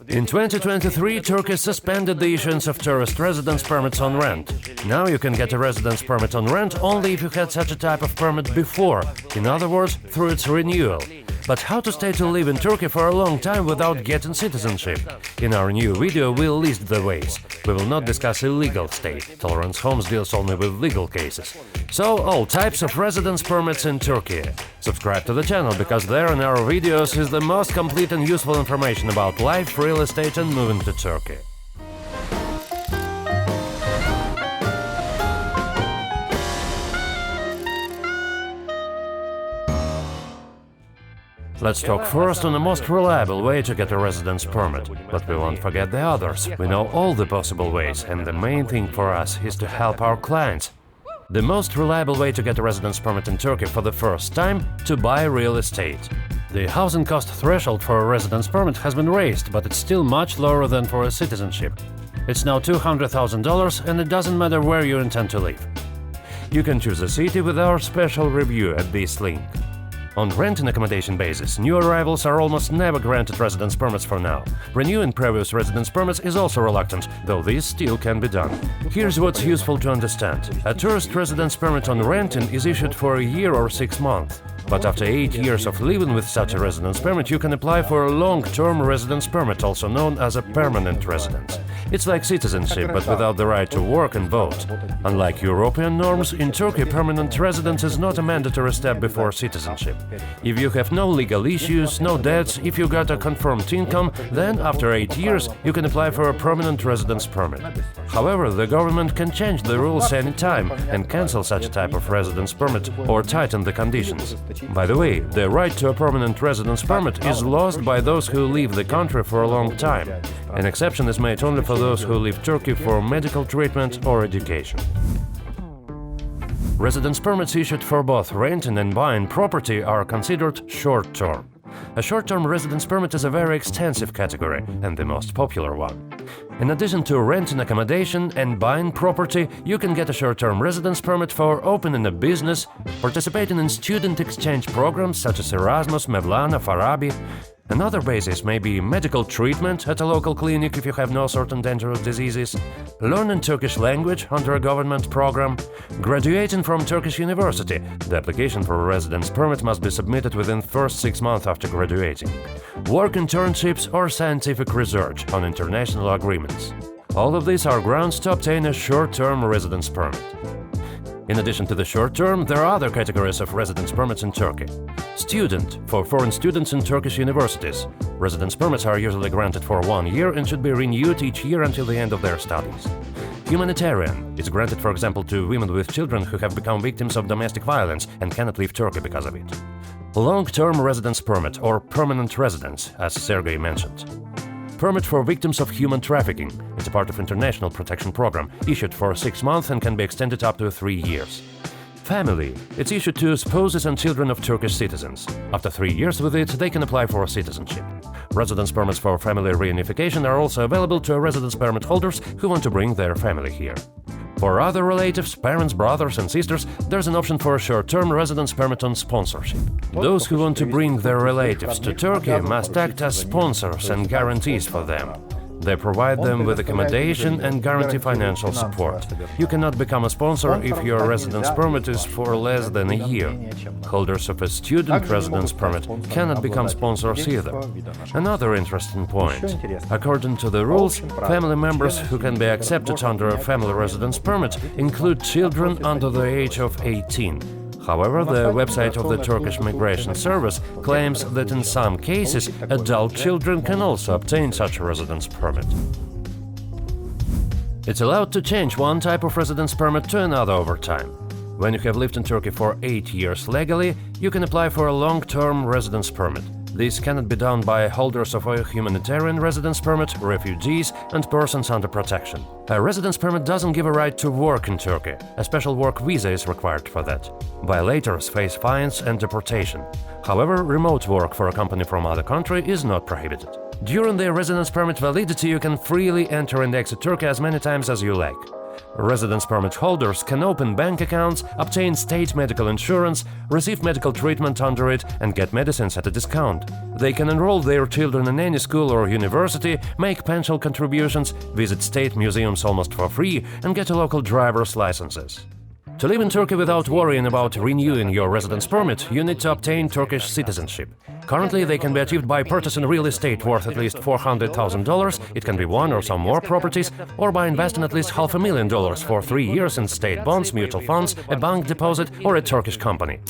In 2023, Turkey suspended the issuance of tourist residence permits on rent. Now you can get a residence permit on rent only if you had such a type of permit before, in other words, through its renewal. But how to stay to live in Turkey for a long time without getting citizenship? In our new video we'll list the ways. We will not discuss illegal stay. Tolerance Homes deals only with legal cases. So, all types of residence permits in Turkey. Subscribe to the channel, because there in our videos is the most complete and useful information about life, real estate and moving to Turkey. Let's talk first on the most reliable way to get a residence permit, but we won't forget the others. We know all the possible ways, and the main thing for us is to help our clients. The most reliable way to get a residence permit in Turkey for the first time – to buy real estate. The housing cost threshold for a residence permit has been raised, but it's still much lower than for a citizenship. It's now $200,000, and it doesn't matter where you intend to live. You can choose a city with our special review at this link. On rent and accommodation basis, new arrivals are almost never granted residence permits for now. Renewing previous residence permits is also reluctant, though this still can be done. Here's what's useful to understand. A tourist residence permit on renting is issued for a year or 6 months. But after 8 years of living with such a residence permit, you can apply for a long-term residence permit, also known as a permanent residence. It's like citizenship, but without the right to work and vote. Unlike European norms, in Turkey permanent residence is not a mandatory step before citizenship. If you have no legal issues, no debts, if you got a confirmed income, then after 8 years you can apply for a permanent residence permit. However, the government can change the rules anytime and cancel such a type of residence permit or tighten the conditions. By the way, the right to a permanent residence permit is lost by those who leave the country for a long time. An exception is made only for those who leave Turkey for medical treatment or education. Residence permits issued for both renting and buying property are considered short-term. A short-term residence permit is a very extensive category and the most popular one. In addition to renting accommodation and buying property, you can get a short-term residence permit for opening a business, participating in student exchange programs such as Erasmus, Mevlana, Farabi. Another basis may be medical treatment at a local clinic if you have no certain dangerous diseases, learning Turkish language under a government program, graduating from Turkish university. The application for a residence permit must be submitted within the first 6 months after graduating, work internships or scientific research on international agreements. All of these are grounds to obtain a short-term residence permit. In addition to the short term, there are other categories of residence permits in Turkey. Student, for foreign students in Turkish universities. Residence permits are usually granted for 1 year and should be renewed each year until the end of their studies. Humanitarian, it's granted, for example, to women with children who have become victims of domestic violence and cannot leave Turkey because of it. Long-term residence permit, or permanent residence, as Sergei mentioned. Permit for victims of human trafficking. It's a part of international protection program, issued for 6 months and can be extended up to 3 years. Family. It's issued to spouses and children of Turkish citizens. After 3 years with it, they can apply for citizenship. Residence permits for family reunification are also available to residence permit holders who want to bring their family here. For other relatives, parents, brothers and sisters, there's an option for a short-term residence permit on sponsorship. Those who want to bring their relatives to Turkey must act as sponsors and guarantees for them. They provide them with accommodation and guarantee financial support. You cannot become a sponsor if your residence permit is for less than a year. Holders of a student residence permit cannot become sponsors either. Another interesting point. According to the rules, family members who can be accepted under a family residence permit include children under the age of 18. However, the website of the Turkish Migration Service claims that in some cases, adult children can also obtain such a residence permit. It's allowed to change one type of residence permit to another over time. When you have lived in Turkey for 8 years legally, you can apply for a long-term residence permit. This cannot be done by holders of a humanitarian residence permit, refugees and persons under protection. A residence permit doesn't give a right to work in Turkey. A special work visa is required for that. Violators face fines and deportation. However, remote work for a company from other country is not prohibited. During the residence permit validity, you can freely enter and exit Turkey as many times as you like. Residence permit holders can open bank accounts, obtain state medical insurance, receive medical treatment under it, and get medicines at a discount. They can enroll their children in any school or university, make pension contributions, visit state museums almost for free, and get local driver's licenses. To live in Turkey without worrying about renewing your residence permit, you need to obtain Turkish citizenship. Currently, they can be achieved by purchasing real estate worth at least $400,000, it can be one or some more properties, or by investing at least $500,000 for 3 years in state bonds, mutual funds, a bank deposit, or a Turkish company.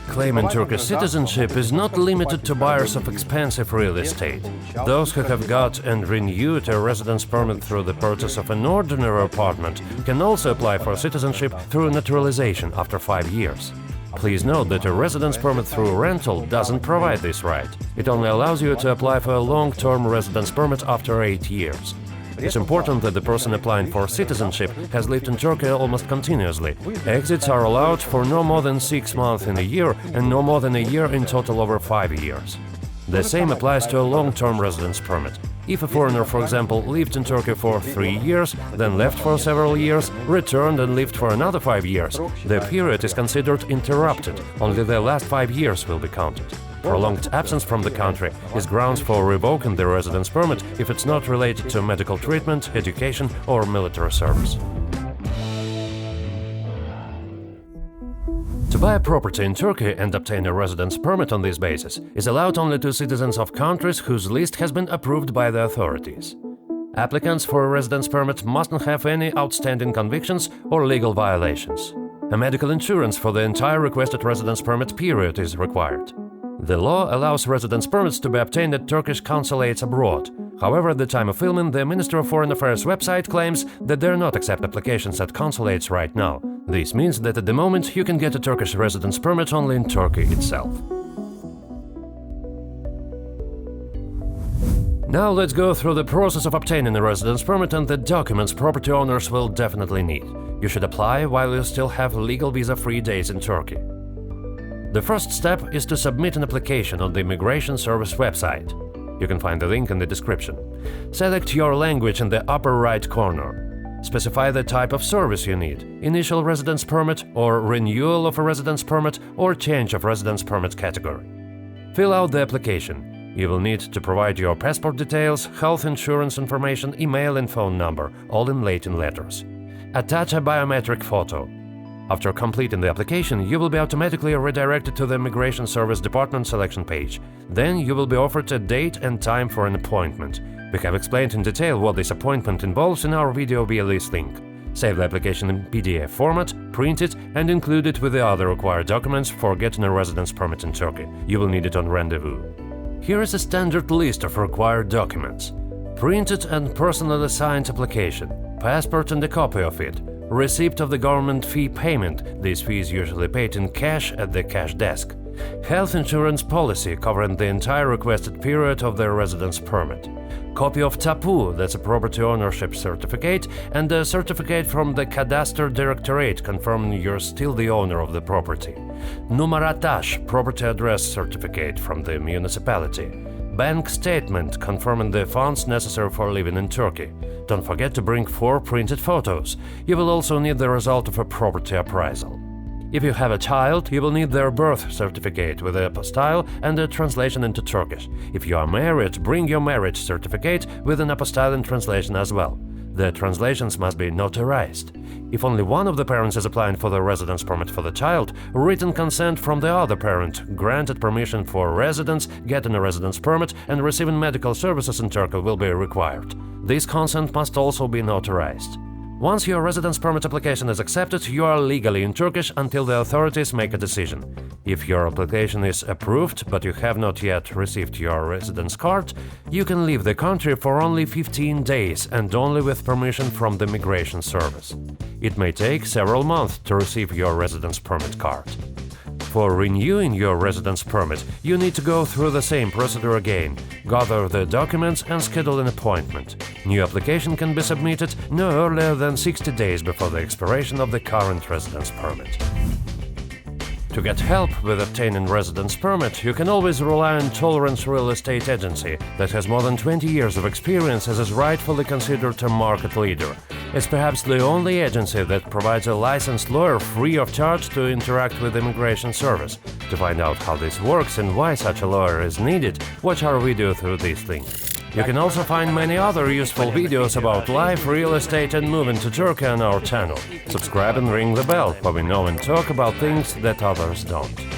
Claiming Turkish citizenship is not limited to buyers of expensive real estate. Those who have got and renewed a residence permit through the purchase of an ordinary apartment can also apply for citizenship through naturalization after 5 years. Please note that a residence permit through rental doesn't provide this right. It only allows you to apply for a long-term residence permit after 8 years. It's important that the person applying for citizenship has lived in Turkey almost continuously. Exits are allowed for no more than 6 months in a year and no more than a year in total over 5 years. The same applies to a long-term residence permit. If a foreigner, for example, lived in Turkey for 3 years, then left for several years, returned and lived for another 5 years, the period is considered interrupted. Only the last 5 years will be counted. Prolonged absence from the country is grounds for revoking the residence permit if it's not related to medical treatment, education or military service. To buy a property in Turkey and obtain a residence permit on this basis is allowed only to citizens of countries whose list has been approved by the authorities. Applicants for a residence permit mustn't have any outstanding convictions or legal violations. A medical insurance for the entire requested residence permit period is required. The law allows residence permits to be obtained at Turkish consulates abroad. However, at the time of filming, the Ministry of Foreign Affairs website claims that they do not accept applications at consulates right now. This means that at the moment you can get a Turkish residence permit only in Turkey itself. Now let's go through the process of obtaining a residence permit and the documents property owners will definitely need. You should apply while you still have legal visa-free days in Turkey. The first step is to submit an application on the Immigration Service website. You can find the link in the description. Select your language in the upper right corner. Specify the type of service you need: initial residence permit or renewal of a residence permit or change of residence permit category. Fill out the application. You will need to provide your passport details, health insurance information, email and phone number, all in Latin letters. Attach a biometric photo. After completing the application, you will be automatically redirected to the Immigration Service Department selection page. Then you will be offered a date and time for an appointment. We have explained in detail what this appointment involves in our video via this link. Save the application in PDF format, print it, and include it with the other required documents for getting a residence permit in Turkey. You will need it on rendezvous. Here is a standard list of required documents: printed and personally signed application, passport and a copy of it, receipt of the government fee payment, this fee is usually paid in cash at the cash desk, health insurance policy covering the entire requested period of the residence permit, copy of TAPU, that's a property ownership certificate, and a certificate from the Cadastre Directorate confirming you're still the owner of the property, numaratash, property address certificate from the municipality, bank statement confirming the funds necessary for living in Turkey. Don't forget to bring 4 printed photos. You will also need the result of a property appraisal. If you have a child, you will need their birth certificate with a apostille and a translation into Turkish. If you are married, bring your marriage certificate with an apostille and translation as well. The translations must be notarized. If only one of the parents is applying for the residence permit for the child, written consent from the other parent, granted permission for residence, getting a residence permit, and receiving medical services in Turkey will be required. This consent must also be notarized. Once your residence permit application is accepted, you are legally in Turkish until the authorities make a decision. If your application is approved, but you have not yet received your residence card, you can leave the country for only 15 days and only with permission from the Immigration Service. It may take several months to receive your residence permit card. For renewing your residence permit, you need to go through the same procedure again, gather the documents and schedule an appointment. New application can be submitted no earlier than 60 days before the expiration of the current residence permit. To get help with obtaining residence permit, you can always rely on Tolerance Real Estate Agency that has more than 20 years of experience and is rightfully considered a market leader. It's perhaps the only agency that provides a licensed lawyer free of charge to interact with immigration service. To find out how this works and why such a lawyer is needed, watch our video through this link. You can also find many other useful videos about life, real estate and moving to Turkey on our channel. Subscribe and ring the bell, where we know and talk about things that others don't.